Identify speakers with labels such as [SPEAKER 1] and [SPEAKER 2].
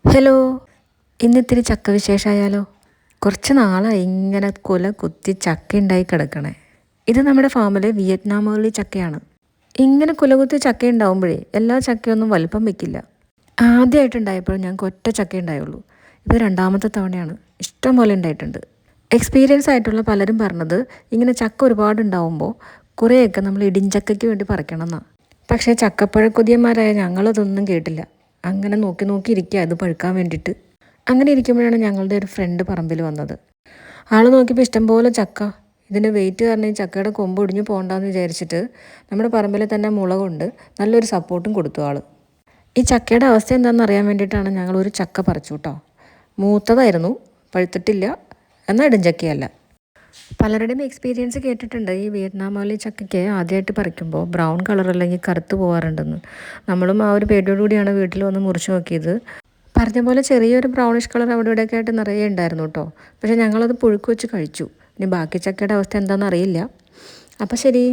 [SPEAKER 1] Hello, ഇന്നിത്തിരി ചക്ക വിശേഷമായാലോ? കുറച്ച് നാളായി ഇങ്ങനെ കുല കുത്തി ചക്ക ഉണ്ടായി കിടക്കണേ. ഇത് നമ്മുടെ ഫാമിലെ വിയറ്റ്നാം ഏർലി ചക്കയാണ്. ഇങ്ങനെ കുല കുത്തി ചക്ക ഉണ്ടാവുമ്പോഴേ എല്ലാ ചക്കയൊന്നും വലിപ്പം വെക്കില്ല. ആദ്യമായിട്ടുണ്ടായപ്പോഴും ഞങ്ങൾക്ക് ഒറ്റ ചക്ക ഉണ്ടായുള്ളൂ. ഇത് രണ്ടാമത്തെ തവണയാണ്. ഇഷ്ടം പോലെ ഉണ്ടായിട്ടുണ്ട്. എക്സ്പീരിയൻസ് ആയിട്ടുള്ള പലരും പറഞ്ഞത് ഇങ്ങനെ ചക്ക ഒരുപാട് ഉണ്ടാവുമ്പോൾ കുറേയൊക്കെ നമ്മൾ ഇടിഞ്ചക്കയ്ക്ക് വേണ്ടി പറിക്കണം എന്നാണ്. പക്ഷേ ചക്കപ്പഴക്കൊതിയന്മാരായ ഞങ്ങളതൊന്നും കേട്ടില്ല. അങ്ങനെ നോക്കി നോക്കി ഇരിക്കുക ഇത് പഴുക്കാൻ വേണ്ടിയിട്ട്. അങ്ങനെ ഇരിക്കുമ്പോഴാണ് ഞങ്ങളുടെ ഒരു ഫ്രണ്ട് പറമ്പിൽ വന്നത്. ആൾ നോക്കിയപ്പോൾ ഇഷ്ടംപോലെ ചക്ക. ഇതിന് വെയിറ്റ് കാരണം ഈ ചക്കയുടെ കൊമ്പ് ഒടിഞ്ഞു പോകണ്ടെന്ന് വിചാരിച്ചിട്ട് നമ്മുടെ പറമ്പിൽ തന്നെ മുള കൊണ്ട് നല്ലൊരു സപ്പോർട്ടും കൊടുത്തു ആൾ. ഈ ചക്കയുടെ അവസ്ഥ എന്താണെന്ന് അറിയാൻ വേണ്ടിയിട്ടാണ് ഞങ്ങൾ ഒരു ചക്ക പറിച്ചു കേട്ടോ. മൂത്തതായിരുന്നു, പഴുത്തിട്ടില്ല, എന്നാൽ ഇടിഞ്ചക്കയല്ല. പലരുടെയും എക്സ്പീരിയൻസ് കേട്ടിട്ടുണ്ട് ഈ വിയറ്റ്നാം ഏർലി ചക്കയ്ക്ക് ആദ്യമായിട്ട് പറിക്കുമ്പോൾ ബ്രൗൺ കളർ അല്ലെങ്കിൽ കറുത്ത് പോകാറുണ്ടെന്ന്. നമ്മളും ആ ഒരു പേടിയോടുകൂടിയാണ് വീട്ടിൽ വന്ന് മുറിച്ച് നോക്കിയത്. പറഞ്ഞ പോലെ ചെറിയൊരു ബ്രൗണിഷ് കളർ അവിടെ ഇവിടെയൊക്കെ ആയിട്ട് നിറയെ ഉണ്ടായിരുന്നു കേട്ടോ. പക്ഷേ ഞങ്ങളത് പുഴുക്ക് വെച്ച് കഴിച്ചു. ഇനി ബാക്കി ചക്കയുടെ അവസ്ഥ എന്താണെന്ന് അറിയില്ല. അപ്പോൾ ശരി.